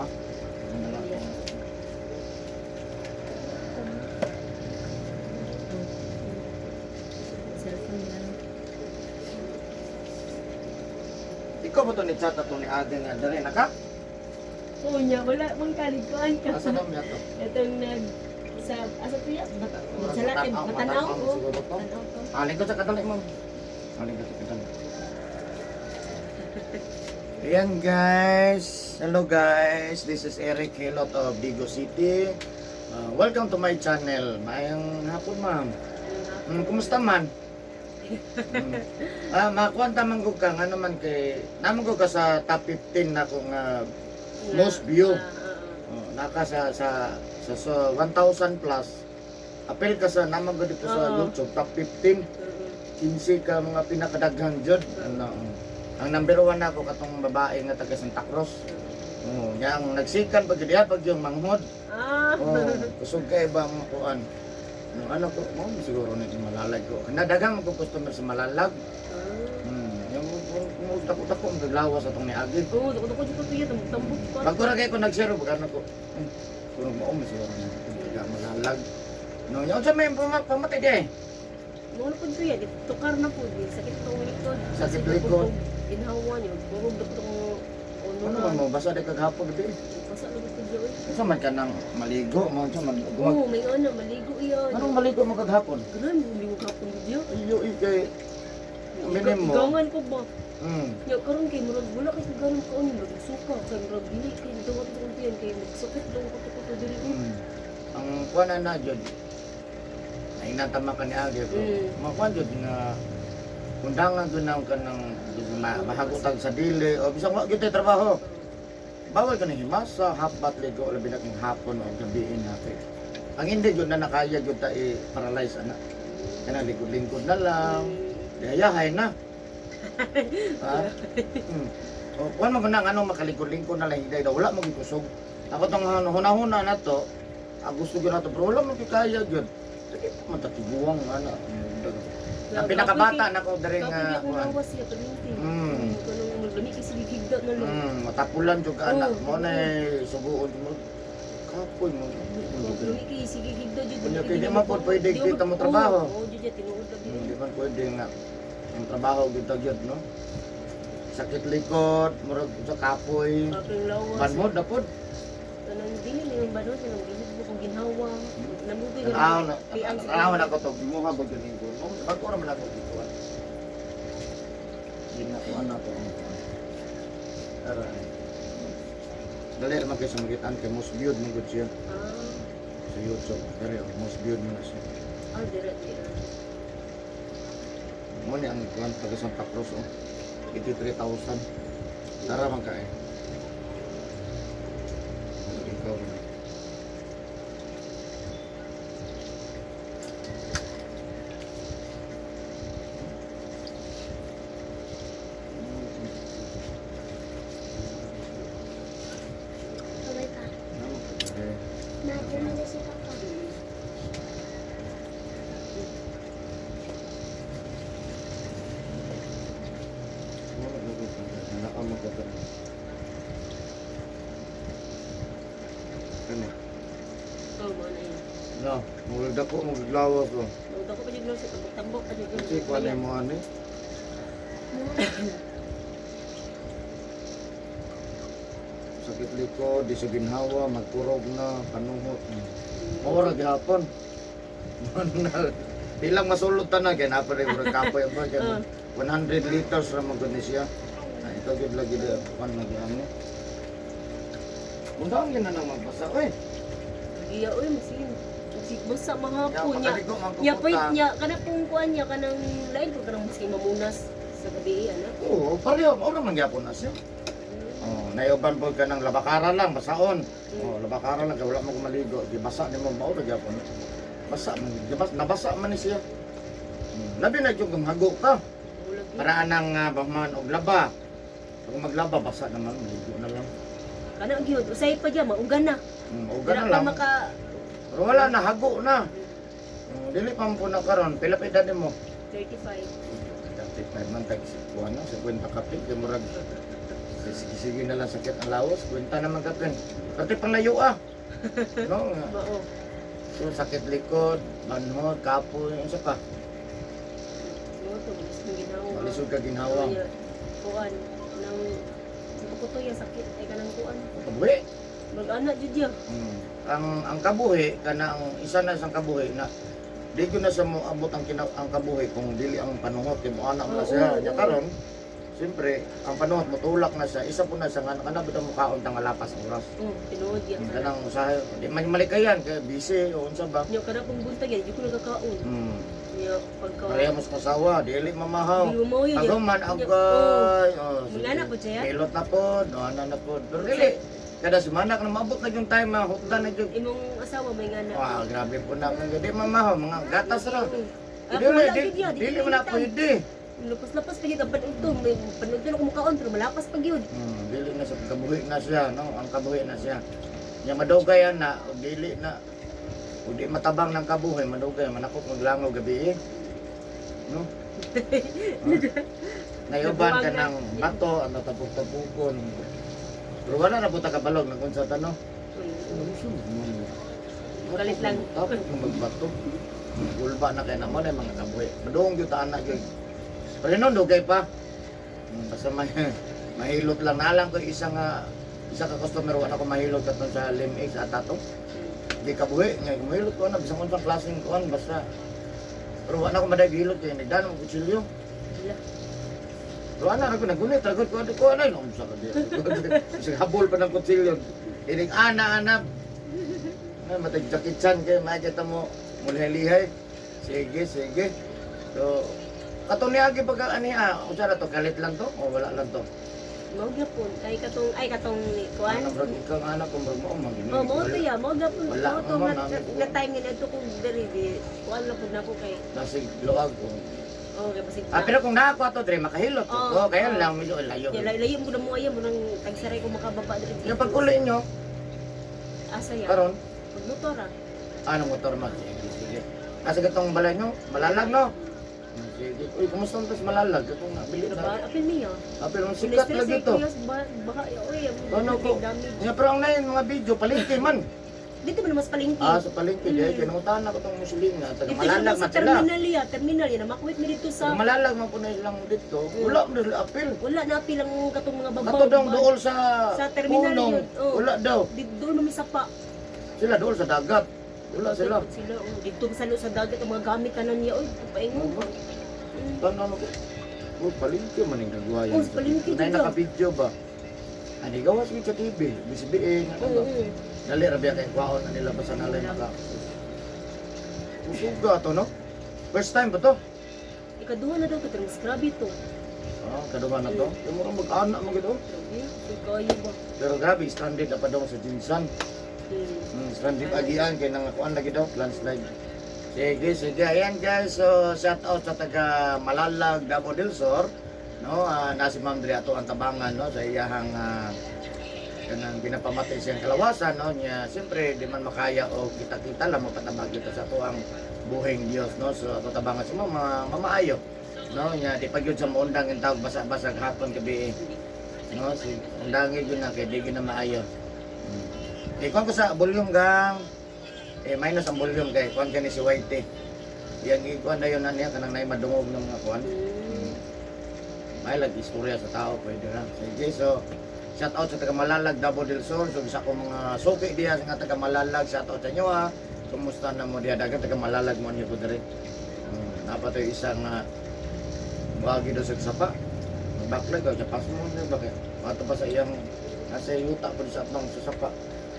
Ha? Ano na lang kung... Cellphone lang. Ikaw ba ito ni chat at ni Ate nga dali na ka? Oo niya, wala mang kalikuan ka. Asa daw niya to? Itong nag... Sa... Asa to yan? Matanaw ko. Siguro to. Matanaw ko. Aling ko sa kadali mo. Aling ko sa kadali. Ayan guys. Hello guys. This is Eric Hilot of Bigo City. Welcome to my channel. Mayang hapon ma'am. Kumusta man? Makuha tamang ko ka nga naman kay naman ko ka sa top 15 na kung most view. Naka sa 1,000 plus. Apel ka sa naman ko dito sa YouTube top 15. 15 ka mga pinakadaghang jud. Ang number 1 na ako katong babae nga taga Santa Cruz. Yang nagsikan pag diha pag yung manghod. Kusog kay ba mga kuan. Yung ano ko mo siguro na malalag ko. Nadagang ko customer sa malalag. Yung kumusta ko maglawas atong ni Agi. Oo, dako dito tiya tambok pa. Pagkura kay ko nag-zero pag ano ko. Kurang mo siguro na tiga malalag. No, yung sa may pamatay di eh. Mo po tiya, tukar na po di sakit tong likod. Sakit likod. Ginhawa niyo, burog dako tong Ano man mo basa di kaghapon di. Basa lang ko diyo. Unsa man ka nang maligo mo unsa man Oo, may ano, maligo iyon. Anong maligo mo kaghapon? Ganun, maligo ka po diyo. Iyo kay Minim mo. Gangan ko ba? Hmm. Ya karon kay murag wala kay ganun ka ni magsuka kay murag dili kay dawat ko tiyan kay magsakit daw ko diri. Ang kuana na jud. Ay natama ka ni Agi ko. Makuan jud nga undangan jud na ka ng mahagutag sa dili o bisag wa gyud trabaho. Bawal ka na himasa, hapat ligo labi na kung hapon o gabiin natin. Ang hindi jud na nakaya jud ta i-paralyze ana. Kana likod-lingkod na lang. Dayahay na. Ha? O kuan mo nang ano makalikod-lingkod na lang hiday daw wala mo gikusog. Ako tong hunahuna na to, gusto gyud na to pero wala mo kaya jud. Sige matatiguang ana. Ang pinakabata na ko diri nga kuan. Kanang magdami kasi gigigda na lang. Matapulan jud ka anak mo na suguon mo. Kapoy mo. Magdami kay sige gigda jud. Kunya kay di man po pwede kita mo trabaho. Oo, jud tinuod lang din. Di man pwede nga ang trabaho kita jud no. Sakit likod, murag sa kapoy. Kaping lawas. Banmod na pod. Kanang dili na yung banod kanang dili mo kung ginhawa. Namubi ka Araw na ko to, gimuha ba ganing ko. Bago ra man ako dito. Ginakuan na to. Tara. Dali naman kayo sa magitan kay most viewed mo gud siya sa YouTube. Pero most viewed mo na siya. Dire. Mo ni ang kuan taga Santa Cruz 83,000. Tara man ka eh. Ikaw rin. Sabay ka. Okay. Natin na si Papa. Ano? Oo, mo na yun. No, mulog ko, maglawas ko. Magdako pa jud sa tambok pa jud. Kasi kuan mo ani. Sakit likod, di sa ginhawa, magkurog na, panuhot. Mawara gihapon. Bilang masulutan na, kaya napa rin murag kapoy ang bagay. 100 liters ra magod ni siya. Ito gid lagi da kuan lagi ano. Undang yun na nang magbasa, oy. Iya oy masin. Basa mahapon Ya, niya. pagaligo, Ya magpupunta. pait niya kana pong kuan niya kanang lain ko kanang maski mamunas sa gabi ana. Oo, pareho, ora man gyapon na siya. Oh, nayoban po ka ng labakara lang, basaon. Oh, labakara lang, kaya wala mo maligo. Di basa ni mo, maura gyapon. Basa man, di basa, nabasa man ni siya. Labi na yung hago ka. Ulag ni. Para anang bahman og laba. Kung maglaba, basa naman, maligo na lang. Kana ang gyud usay pa diya maugan na. Ugan na Dira lang. pa maka Pero wala na, hago na. Dili pa mo na karon, pila pa edad mo? 35. 35 man tag 50 na, 50 kapit, kay murag Sige na lang sakit ang lawas, kwenta naman ka pen. Pati panglayo ah. No? Mao. So sakit likod, banhod, kapoy, yung isa pa. Mao to, bilis ng ginawa. Malisod ka ginhawa. Kuya, kuan nang ko ya sakit ay kanang kuan. Kabuhi. Mag-anak jud ya. Ang kabuhi, kana ang isa na isang kabuhi na di ko na sa mo abot ang kabuhi kung dili ang panuhot kay mo anak na siya. Nya karon, siyempre, ang panuhot mo tulak na siya. Isa po na sa nga bitaw mo kaon tang lapas ang oras. Tinuod ya. Kanang usahay, di man malikayan kay busy o unsa ba. Nya kada kung buntag yan, di ko nagkakaon. Nya pagka Pareha mo sa kasawa, dili mamahaw. Di mo yun. Ako man agay. Mulana po siya? Pilot na po, ana na po. Pero dili. Kada sumanak na mabot na yung time na hukdan na yung. Imong asawa may ngana. Wah, grabe po na kung di mamahaw, mga gatas ra. Ako wala gid ya, Dili mo na pwede. Lapas-lapas pa gid ang panugtong, may panugtong ako mukaon pero malapas pa gyud. Dili na sa kabuhi na siya, no? Ang kabuhi na siya. Nya madugay na, o dili na. O di matabang ng kabuhi, madugay manakop maglangaw gabi eh. No? Nayuban ka ng bato, ang natapog-tapukon. Pero wala na po kabalog na kung sa tanong. Galit lang. Tapos kung magbato. Ulba na kayo naman ay mga kabuhi. Madoong yung taan na yun. Pero nun, dugay pa. Basta mahilot lang. Naalang ko isa ka customer, wala ko mahilot katong sa Lim-X at ato. Di kabuhi. Ngayon, mahilot ko na. Bisang unsang klaseng kuhan. Basta. Pero wala ko madagilot kayo. Nagdaan ang kutsilyo. Pero ana ako nagunit, ragot ko ano yun, umsa ka diya. Isang habol pa ng kutsilyo. Ining ana. Ay, matagjakitsan kayo, makikita mo, mulihalihay. Sige. So, katong niagi pagka kung saan na to, galit lang to o wala lang to? Mao gyapon ay katong kuan. Ano bro, ikaw ang anak kong bro mo, maginig. Mao to ya, mao gyapon. Wala, Mao to mama, nga time nga nagto kong diri di kuan lang pud nako kay. Nasig luag ko. Kay basig. Pero kung nakakuha to, Dre, makahilot to. Oo, Kaya oo. lang, medyo layo. Ya layo mo na mo ayan mo nang tagsaray ko makababa diri. Yung pagkuloy nyo, Asa ya? karon, Magmotor ah. anong motor mo? Sige. Kasi gatong balay nyo, malalag no? Sige. Uy, kumusta ang tas malalag? Gatong nabili na. Apil niya. Pero ang sikat lagi to. Baka oy, Ano ko? Nga pero ang nain mga video, palengke man. Dito man mas palengke. Sa palengke, di ay kinungutan ako tong musulina. Taga Dito malalag sa man sila. terminal ya, makuwit mi dito Taga sa malalag man po na ilang dito. Wala mo na apil. wala na apil ang katong mga babaw. Kato daw dool sa terminal punong. yun. Oo. Wala daw. Dito no mi sapa. Sila dool sa dagat. Wala sila. Sila dito salo sa dagat ang mga gamit tanan niya oy, paingon. Tanong ko. Palengke man yung nagawa yan. Sa palengke Nay dito. naka-video ba? Ani gawas ko sa TV. Bisibiin. Ano? Dali rabi kay kwaon na nila basta nalay maka. Usuga to no? First time ba to? Ikaduha na daw to, pero mas grabe to. Kaduha na to. Yung mga mag-anak mo gito. Grabe, kayo ba? Pero grabe, stranded na pa daw sa Jinsan. Stranded agian kay nang kuan lagi daw, landslide. Sige. Ayan guys, so shout out sa taga Malalag, Davao del Sur. No, na si Ma'am Dre ato ang tabangan no sa iyahang kanang pinapamatay siyang kalawasan no nya siyempre di man makaya o kita-kita lang mapatabag kita sa tuang buhing Dios no so ato tabangan sa mga mamaayo no nya di pagyud sa maundang yung tawag basa-basag hapon gabi no si undangin yun na kay di gyud na maayo. Kung ko sa volume gang minus ang volume kay kuan kani si Whitey. Yang ikuan na yun niya kanang nay madungog ng mga kuan. May lagi istorya sa tao pwede ra. Sige so shout out sa taga Malalag, Davao del Sur. So isa ko mga suki diya sa taga Malalag, shout out sa inyo ha. Kumusta na mo diya dagan taga Malalag mo niyo ko diri. Napatoy isang bagi do sa sapa. Baklag ka pas mo na bakit. Ato pa sa iyang nasa yuta pa sa atong sa sapa.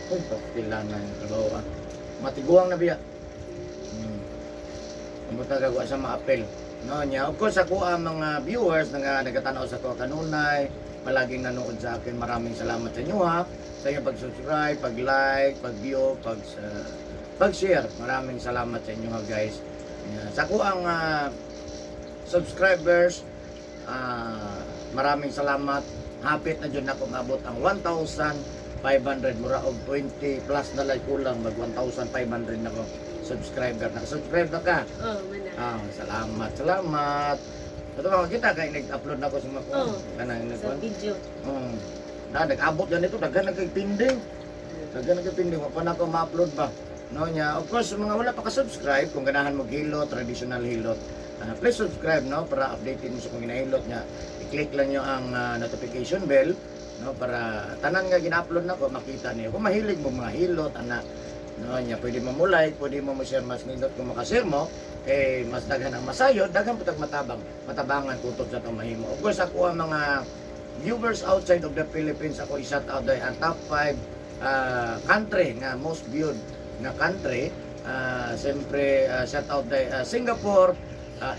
Uy, pastilanan trabaho ah. Matiguang na biya. Amo ta gagawa sa maapel. No nya, of course ako ang mga viewers nga nagatanaw sa ko kanunay, palaging nanood sa akin. Maraming salamat sa inyo ha. Sa inyong pag-subscribe, pag-like, pag-view, pag-share. Maraming salamat sa inyo ha guys. Sa ko ang subscribers, maraming salamat. Hapit na dyan ako maabot ang 1,500 mura og 20 plus na lang kulang mag 1,500 na ko subscriber. Naka-subscribe na ka? Oh, mana. Salamat. Ito mga kita kay nag-upload na ko sa mga kuan. Oo. Kanang Sa nagkuan. video. Na nag-abot yan ito, daghan nagpinding. Daghan nagpinding, wa pa na ko ma-upload ba. No nya, of course, sa mga wala pa ka-subscribe, kung ganahan mo hilot, traditional hilot, please subscribe no para updated mo sa kung ginahilot nya. I-click lang nyo ang notification bell no para tanan nga gina-upload na ko makita niyo. Kung mahilig mo mga hilot ana no nya, pwede mo like, pwede mo share mas nindot kung maka-share mo mas daghan ang masayod, daghan putag matabangan kutob sa itong mahimo. Of course, ako ang mga viewers outside of the Philippines, ako i-shout out dahil ang top 5 country nga most viewed na country. Siyempre, shout out dahil Singapore,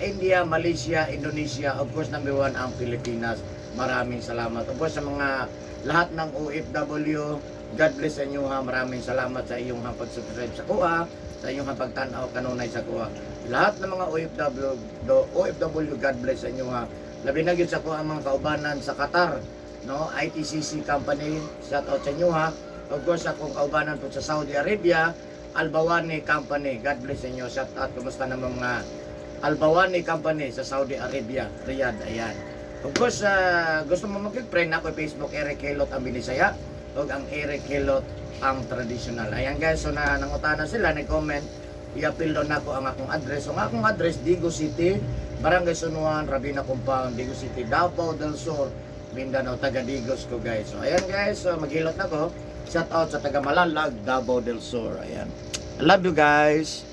India, Malaysia, Indonesia, of course number 1 ang Pilipinas. Maraming salamat. Of course sa mga lahat ng OFW, God bless sa inyo ha. Maraming salamat sa iyong pag-subscribe sa kuha, sa iyong pagtanaw kanunay sa kuha. Lahat ng mga OFW, God bless sa inyo ha. Labi na gyud sa kuha ang mga kaubanan sa Qatar, no? ITCC company, shout out sa inyo ha. Of course akong kaubanan po sa Saudi Arabia, Albawani company, God bless sa inyo. Shout out, kumusta na mga Albawani company sa Saudi Arabia, Riyadh, ayan. Of course, gusto mo mag-friend ako Facebook, Eric Hilot ang Binisaya, o ang Eric Hilot ang traditional. Ayan guys, so nangutana sila, nag-comment, i-appeal doon ako ang akong address. So ang akong address, Digo City, Barangay Sunuan, Rabina Compound, Digo City, Davao del Sur, Mindanao, taga Digos ko guys. So ayan guys, so maghilot na ko. Shout out sa taga Malalag, Davao del Sur. Ayan. I love you guys.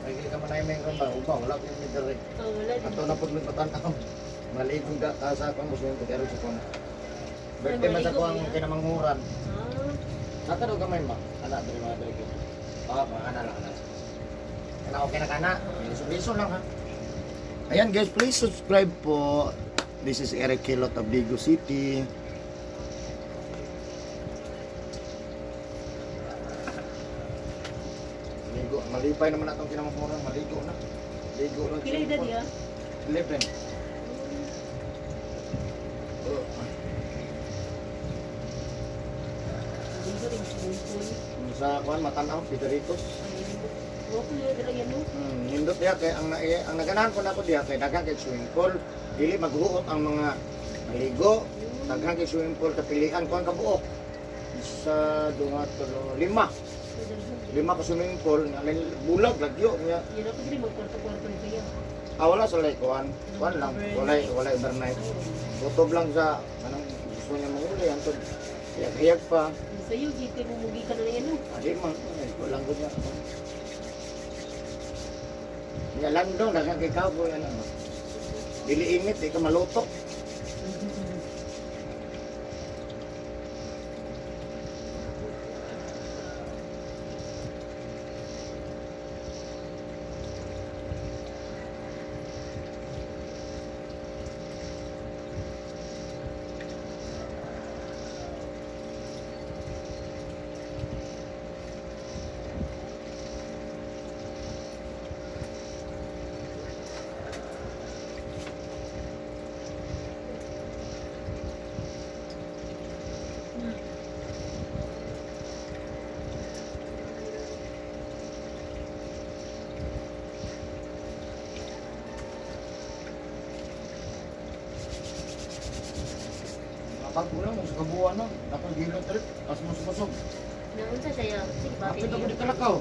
Ay, ka man ay may rumba, wala ko yung midari. Wala din. Ato na po may patanaw. Maligong ka sa akong gusto yung pagkaro sa kong. Birthday man sa kuwang kinamanghuran. Saka daw gamay ma. Anak dari mga dari ko. Ana lang, ana. Kana okay na kana. Biso lang ha. Ayan guys, please subscribe po. This is Eric Hilot of Digo City. Ligo, malipay naman natong kinamanghuran. Maligo na. Ligo na. Pila edad ya? 11. Dito rin sa pool. Sa kuan matanaw Federico's. Wako yung dira yan no? Nindot diha kay ang naganahan ko nako diha kay daghan kay swimming pool. Dili maghuot ang mga maligo. Daghan kay swimming pool kapilian kuan ka buok. Isa, duha, tulo, lima. Lima ka swimming pool, namin bulag lagyo niya. Yan ako diri magkwarto-kwarto ni kaya. Wala sa lay kuan. Kuan lang, wala overnight. Tutob lang sa anong gusto niya mahuli antod. Iyag pa. Sa'yo, di kayo mumugi ka na yan no? Adi man, walang gud niya. Nya landong daghan kay cowboy ano. Dili init, di ka malutok. Pagkulang mo sa kabuuan no, dapat gilot trip, pas mo susog. Naunsa siya? Sige, bakit Bakit ako yun? di kalakaw?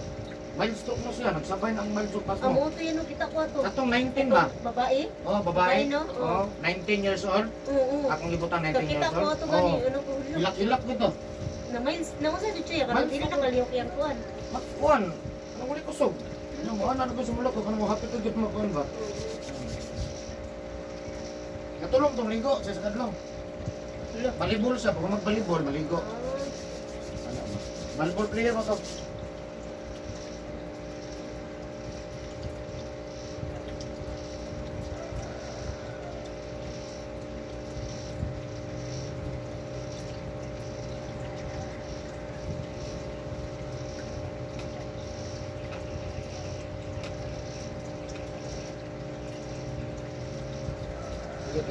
Milestone mo siya, nagsabay na ang milestone pas Amo mo. to yan no, kita ko ato. Atong 19 ba? Babae? Oh, babae. no? Oh, 19 years old. Oo. Akong libutan 19 Kakita years ko old. ato gani, Oh, ano ko ulo. ilak-ilak ko to. Na may naunsa dito siya, kanang dili nakaliyok yang kuan. Makuan, ano wala kusog? Ano mo, ano ko sumulak ko, kanang hapit ko git mo kuan ba? Katulong tong linggo sa kadlaw. Ulo. Balibol siya, pag magbalibol, maligo. Ano ba? Balibol player mo to.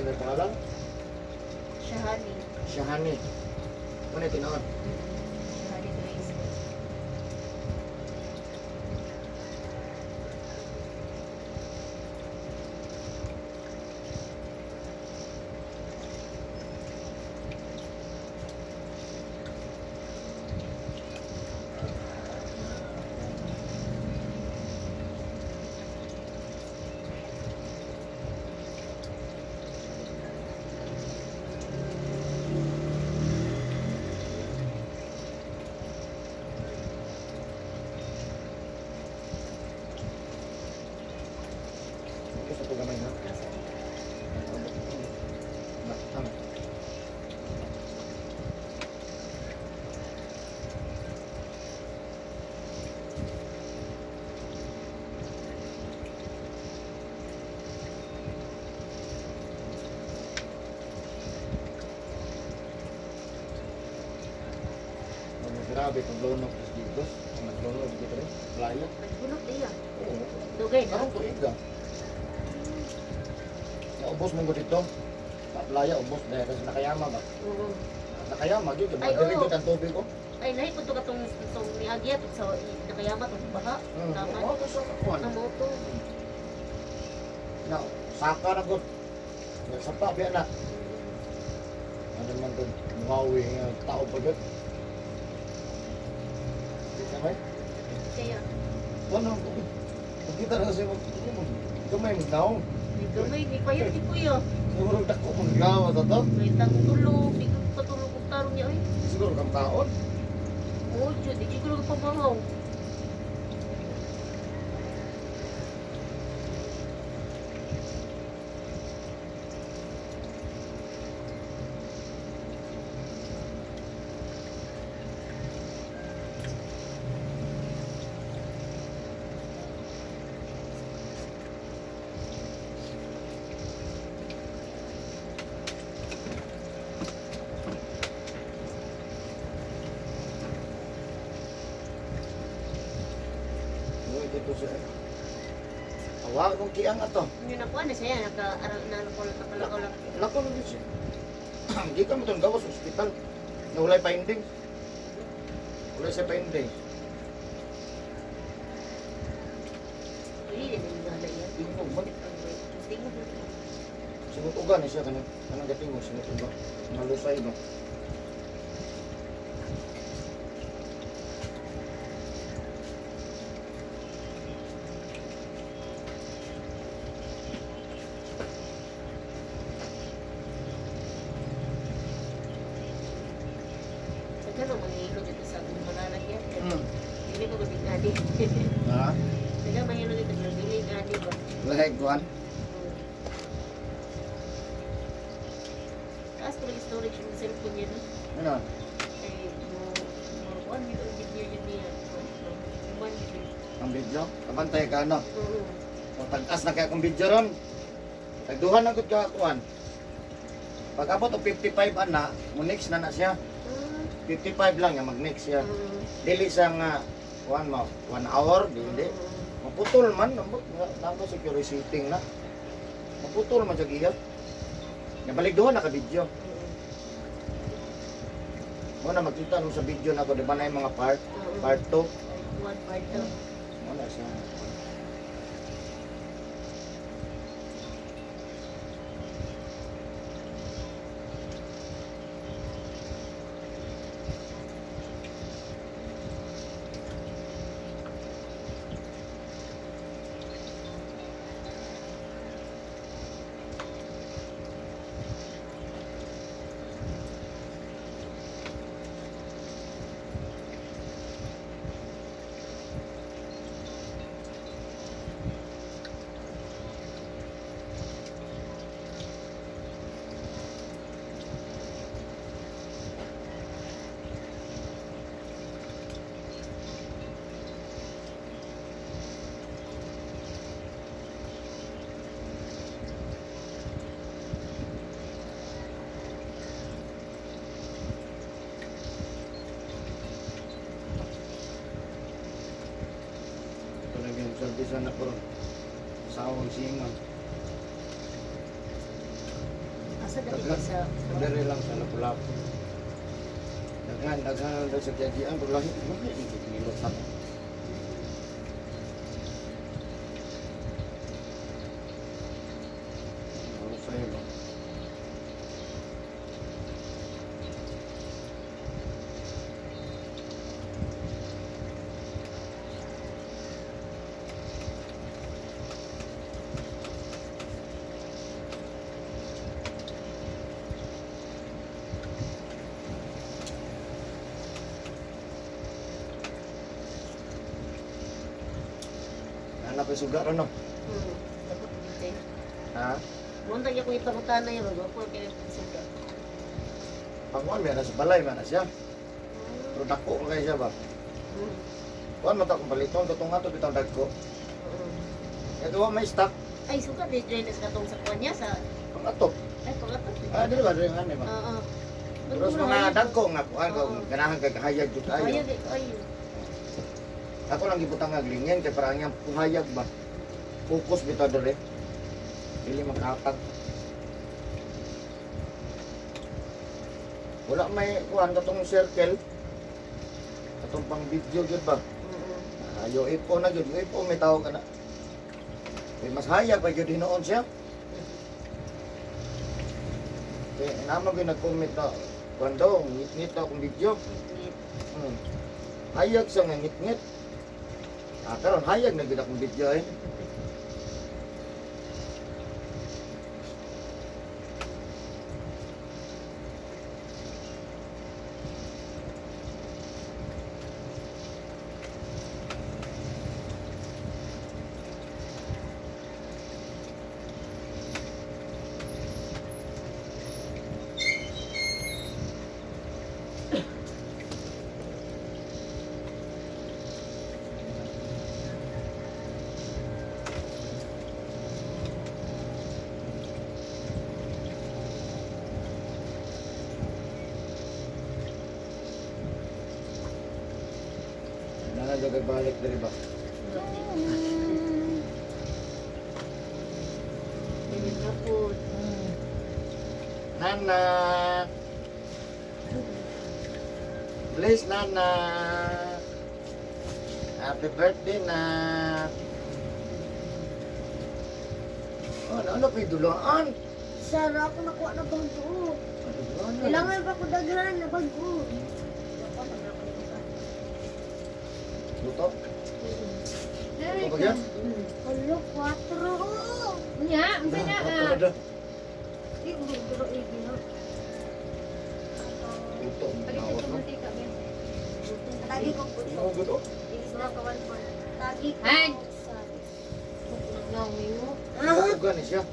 na pangalan? Shahani. Shahani. Ano yung tinoon? Shahani Grace. Gusto ko gamay na. Tama. Grabe itong lunok dito. Ang naglunok dito rin. Playa. Nagbulok niya. Oo. Dugay na. Karong tuig ka. Naubos mo dito. Sa playa, ubos. Dahil kasi nakayama ba? Oo. Nakayama, yun. Ay, oo. Madirig ang tubig ko. Ay, lahi po ito katong niagya ito sa nakayamat o baha. Tama. Oo, ito sa kakuan. Ang mo ito. Na, saka na ko. Nagsapa, biya na. Ano naman doon? Muhawi nga tao pa doon. Okay? Kaya, Ano? Pagkita na kasi gamay mo daw. may gamay, may payot di po yun. Siguro dako mong gawa sa to. May tagtulog, di ko patulog kong tarong niya. Ay, Siguro kang taon. oo, Diyos, di ko lang pamahaw. Dito siya. Awag kong kiang ato. Yun na po, ano siya, nakalakaw lang. Lako na siya. Hindi ka mo itong gawas sa ospital. Na walay findings. Wala siya findings. Hindi din yung gala yan. Tingnan mo. Tingnan mo. Sinutugan siya kanang gating mo. Sinutugan. Malusay ba? Sa ganun, mahilo dito sa ating malalagyan. Hindi ko mabigani. Ha? Kaya mahilo dito, mabili gani ba? Lahig kuhan. Taas ko lang storage yung cellphone niya, no? Ano? Ay, mo kuhan yun ang video yun niya. Human yun. Ang video? Kabantay ka ano? Oo. O tag-as na kaya kong video ron. Tagduhan na gud ka kuhan. Pag abot og 55 ana, mo next na siya. 55 lang ya mag-next siya. Dili siya nga 1 hour, dili. Maputol man, namo security setting na. Maputol man siya giyot. Nabalik doon naka-video. Mo na makita nung sa video na ko, di ba na yung mga part 2. Part 1, part 2. Mo na siya. Servisan na po sa awang singa. Asa dati ka sa... Dari lang sa lapu-lapu. Daghan daw sa kyagian pag lahi nilutan. Ano sa'yo ba? Hanap yung suga ron, no? Dapat dito. Ha? Munta niya kung ipangutan na yun. Ako kaya suga. Panguan, may nasa balay, may nasa siya. Pero dako ka kayo siya ba? Kuan mata kung paliton, katong nga to bitang dagko. Ito may stock, Ay, suga. Di drainage na tong sa kuwan niya sa... pang atop. Ay, pangatot. Ah, dili ba, dili nga, ba? Oo. Pero sa mga dagko nga, kuan ka, ganahan kay kahayag jud kayo. Ayun, ayun. Ako lang gibutang nga glingin, kay parang yung puhayag ba? Focus bitaw dere. Dili makatag. Wala may kuan katong circle. Katong pang video jud ba? Ayo ipo na jud, ipo may tawag kana. Kay mas hayag pa jud hinoon siya. Kaya naman ko nag-comment na kuan daw, ngit-ngit daw akong video. Hayag sa nga ngit-ngit. Karon hayag na gid akong video eh. Nalagay balik diri ba? Ayun na po. Nana. Please Nana. Happy birthday na. Oh, ano pa dulaan? Sara ako nakuha na bago. Kailangan pa ko daghan na bago. Luto? Luto ba yan? Hello, 4. Nya, ang na Luto. Di ko pero igino. Luto. Palitan ko mantika ba? Tagi ko po. Ano gusto? Isna ka 1 Tagi ko. Ay! sa. Naumi mo. Ano gani siya?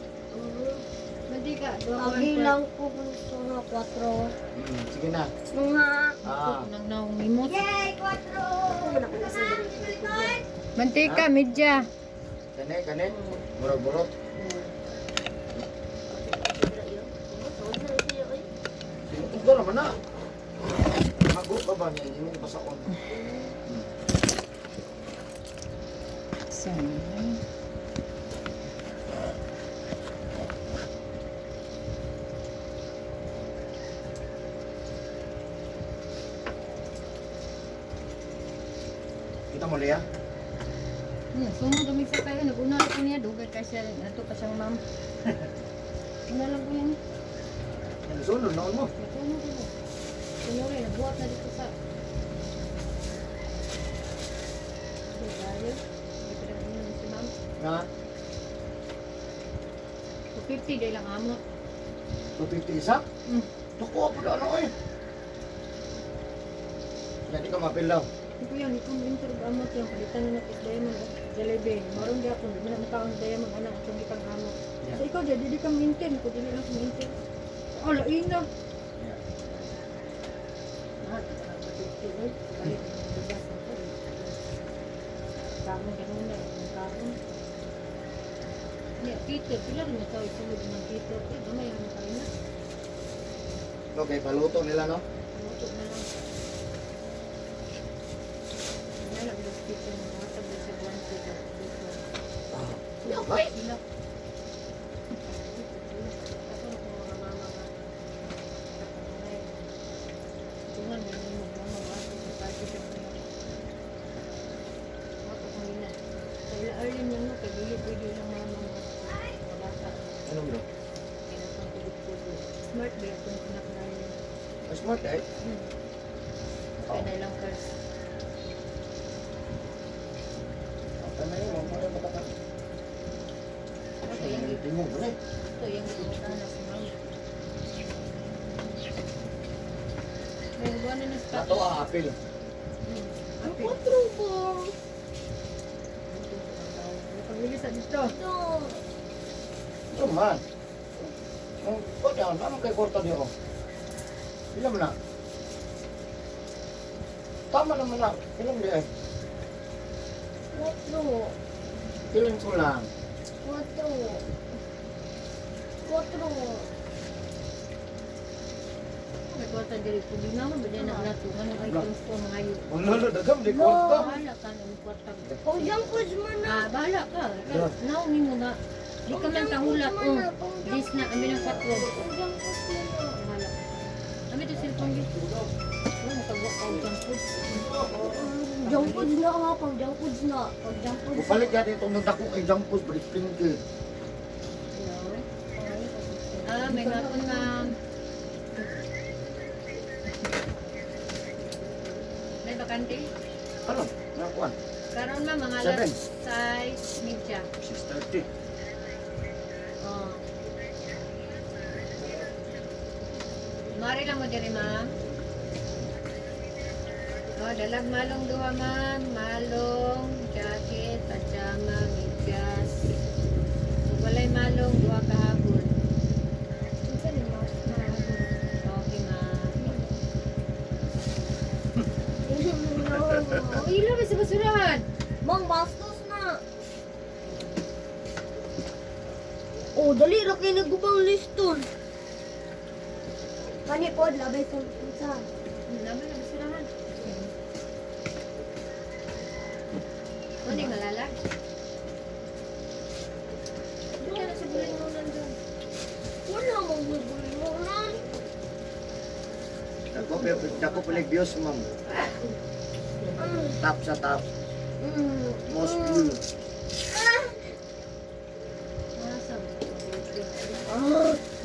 Mantika. Tagi lang ko gusto na 4. Sige na. Mga. Ah. Nang naumi mo. Yay, 4. Ako man ako kasi Mantika, medya. Kani. Burot-burot. Sinutok ka naman na. Mago ka ba niya? Hindi mo ipasaon. Sana. Kita mo liya? Sumo dumig sa kayo. Nag-una ako niya. Dugay ka siya. Nato pa siyang ma'am. Una lang ko yan. Sunod noon mo. Nagkuno ko. Kunwari, nabuhat na dito sa... Sa tayo. Hindi pa rin si ma'am. Na? 250 day lang amo. 250 isa? Mm. Tuko po na ano eh. Hindi ka mapilaw. Ito yan, itong winter gamot yung palitan na natin diamond at Jollibee. Marong di ako, hindi na makaon diamond anak itong ipang amo. Yeah. So ikaw dyan, hindi ka maintain. Kung hindi lang maintain. Oh, lain na. Yeah. Ah, kita lang sa 50 eh. Balik na yung bigas na ito. Kaon ganun na, yung kaon. Yeah, kito. Pila rin ito, isulod ng kito. Eh, gamay ang kain na. Okay, paluto nila no? Luto na lang. Ano lang, yung kito na mga tabi sa buwan ko dito. Okay. Sila. Ako na kung mga mama nga kaya kung anak na yun. Mas smart eh. Kaya na ilang cars. Apa na yun? Ang mga bata. Ito yung Hindi mo, bro. ito yung gibutan na si Ma'am. May buwan na spot. Ato apil. Ang 4 po. Napagbilis sa dito. Ito. Ito man. Ang kod yan, naman kay kwarta niyo. Ilam na. Tama naman na. Ilam di eh. 4. Ilan ko lang. 4. May kwarta diri ko di naman ba na natungan ng items ko mga yun. Ang lalo, dagam di kwarta. Bahala ka ng kwarta. Kung dyan po man na. Bahala ka. Naungi mo na. Di ka man kahulat. Dis na kami ng patron. Kung dyan po man na. Bahala. Kami ito cellphone dito. Matagwa ka ang junk food. Junk food na ha. Pag junk food na. Pag junk food. Bupalik yan itong nagdako kay Jampos, balik pinky. Hello? May hapon ma'am. May bakante? Ano? Nakuan? Karon ma'am, mga Seven. alas 6 media. 6:30. Oh. Mari lang mo diri ma'am. Oh, dalag malong duha ma'am. Malong, jacket, pajama, medyas. Kung walay malong, duha kahapon. Isa ni Mas. Okay ma'am. No. Oh, ilaw may sa basurahan. Mang bastos na. Oh, dali ra kay nagubang liston. Kani pod labay sa isa. Naman na basurahan. Ano yung malalag? Doon ka na sa bulay mo nandun. Wala mong bubulungan. Dako pala views, ma'am. Top sa top. Most view. Nasa mo?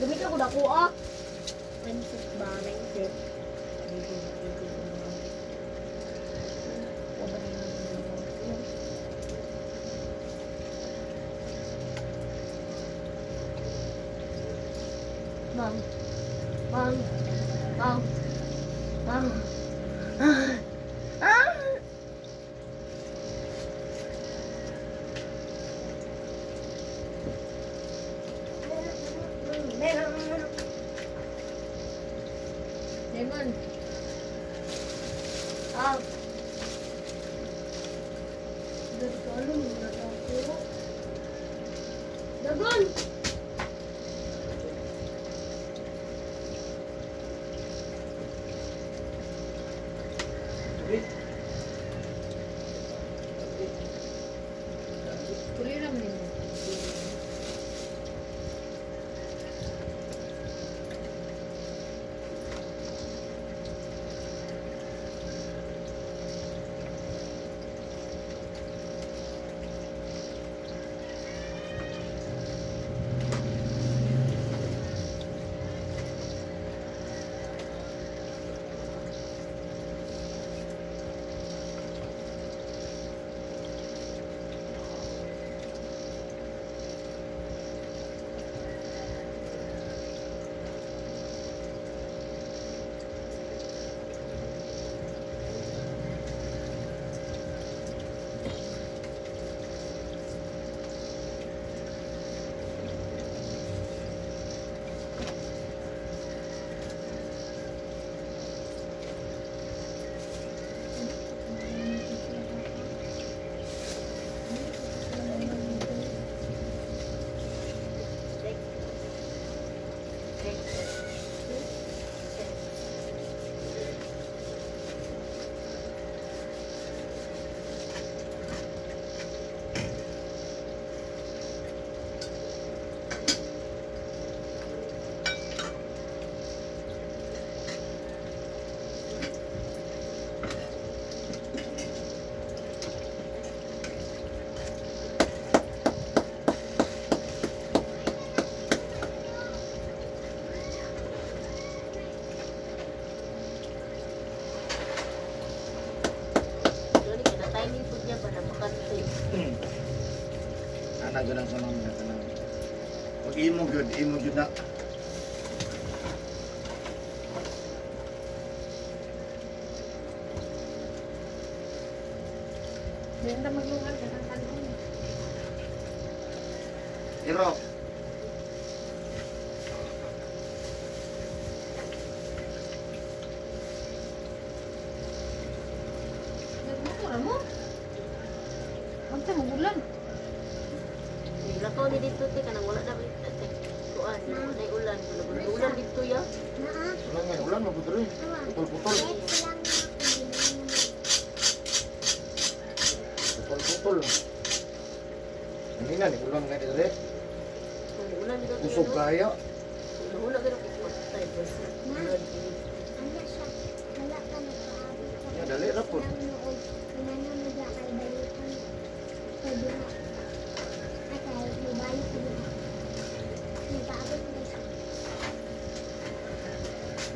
Gamit ako dako ah. Pencil ba na isip? Ma'am. Ma'am. Ma'am. Ma'am. Ah! Lemon. Ah. Dagalo na ako. Dagon! Kulira mo nimo. Ana ganang sa mga kanang. Pag imo gyud na. Diyan ta maglungan ka ng kanon. Iro. Nagmukura mo? Huwag ka magulan. Lakaw ni dito te kanang wala na balik te. Kuan, na ulan, ulan dito ya. Naa. Ulan nga, ulan maputol. Putol-putol. Kahit silang Putol-putol. Kanina ni ulan nga dire. Ulan dito. Usog kaya. Ulan gano ko patay bus. Ulan dito. ano siya. Wala ka nagpaabot. Ya dali ra pud. Lang nood. Pinano na siya kay balikan. Pwede na. At kahit may balik ko na. Nagpaabot na siya.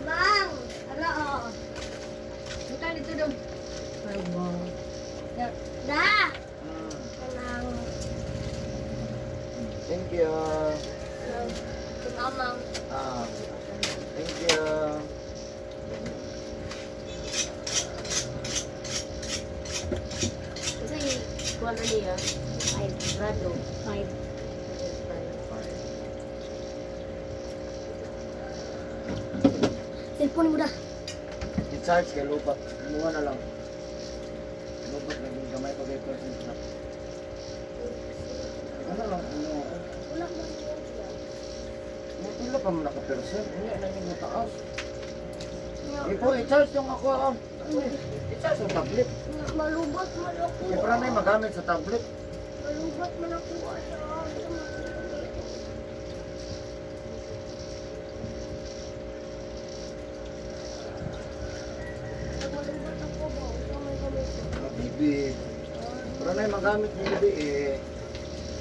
Bang! Ala o. Buka dito dong. Ay, wow. Da! Hmm. Kanang Thank you. kinamang. Ah. Thank you. Kasi kuan na niya. Ay, rado. 5. Cellphone mo da. I-charge kay lupat. Kumuha na lang. Lupat na yung gamay pa kay person na. Ano lang, ano ako? Wala ko ba siya? Pila pa mo naka-person. Hindi na yung mataas. Ipo, i-charge yung ako. I-charge yung tablet. Malubat man ako. Siyempre na yung magamit sa tablet. Malubat man ako. Malubat ako ba? Ito may gamit ko. Bibi. Para na yung magamit ng bibi eh.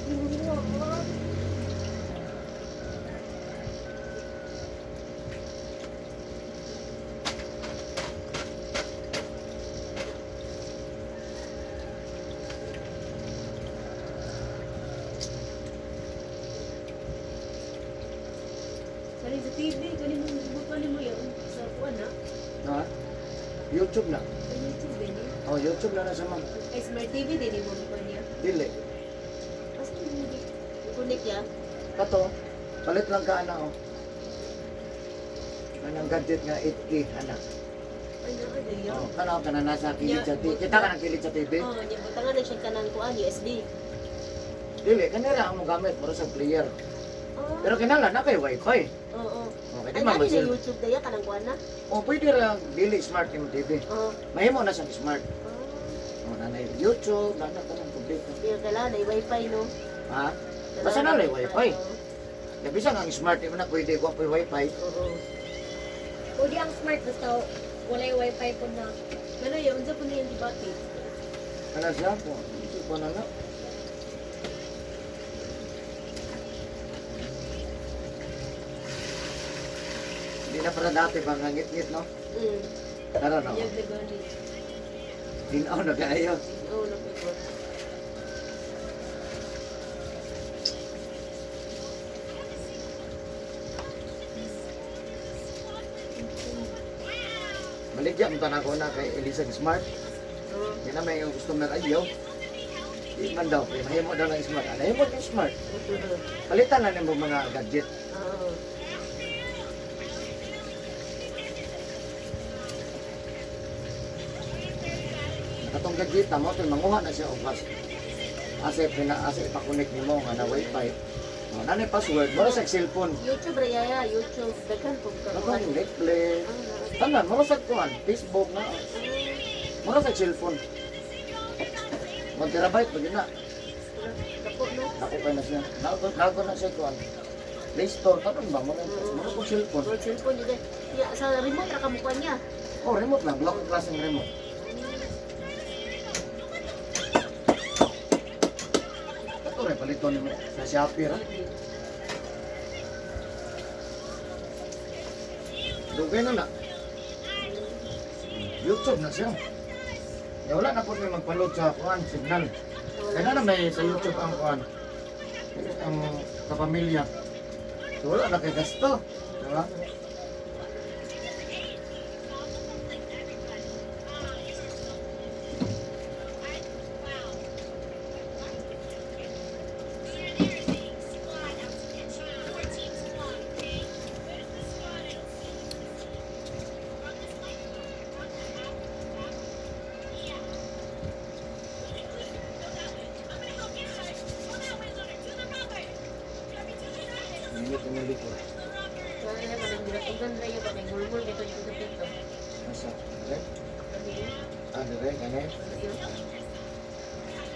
Hindi ako. Kani sa TV, kani mo bukan mo yan sa kuan na. Ha? YouTube na. Sa YouTube din. Oh, YouTube na na sa mga. Ay, smart TV din mo bukan niya. Dili. Asa hindi connect ya? Kato, palit lang ka ana oh. Anong gadget nga 8K anak. Ay, ano yan? Oh, kana na nasa kilid sa TV. Kita ka ng kilid sa TV. Oh, niya butangan na siya kanang kuan USB. Dili, kanira ang mo gamit para sa player. Oh. Pero kinala na kay wifi. Oo. Okay, Ay, di man nani na mag-cell. YouTube daya kanang kuan na. Oh, pwede ra dili smart yung TV. Oo. Mahimo na sa smart. Oh. Oh, nanay YouTube, nana ka ng publiko. Kaya kailangan na wifi no. Ha? Basta na lang wifi. Labi sa nga ang smart, di mo na pwede ko pa wifi. Oo. Pwede ang smart basta wala yung wifi po na. Pero yun, unsa po niya debate? Ano siya po? Ito po na na. Hindi na para dati pang ngit-ngit, no? Tara na. Yung nagani. Tinaw na kayo. Oo, napikot. Maligya mo na ko na kay Elisa Smart. Oo. Yan na may yung customer ayaw. Di man daw, kaya mahimo daw ng smart. Ano yung mga smart? Palitan na ng mga gadget. Oo. Katong gadget na mo, ito manguha na siya o pas. Asa ipakunik ni mo nga na wifi. O, nanay password, mara sa cellphone. YouTube ra yaya, YouTube daghan pug ka. Katong Netflix. Tanan, mara sa kuhan, Facebook na. Mara sa cellphone. 1 terabyte, pwede na. Kapo no. Ako kayo na siya. Nago na siya kuhan. Play Store, karon ba? Mara sa cellphone. Or cellphone yun. Ya, sa remote ra kamukha niya. Oh, remote lang. Block ang klaseng remote. Ito rin, paliton mo sa Shopee, ha? Dugay na na. YouTube na siya. Ya, wala na po may magpaload sa kuhan, signal. Kaya na may sa YouTube ang kuhan. ang kapamilya. So, wala na kay gasto. Diba? Hindi ko malikot. Kaya na kadang ginatugan na yun, kaya gulmul, ito dito sa pito. Nasa, dire? Sabi yun, Ah, dire, ganit. ano yun?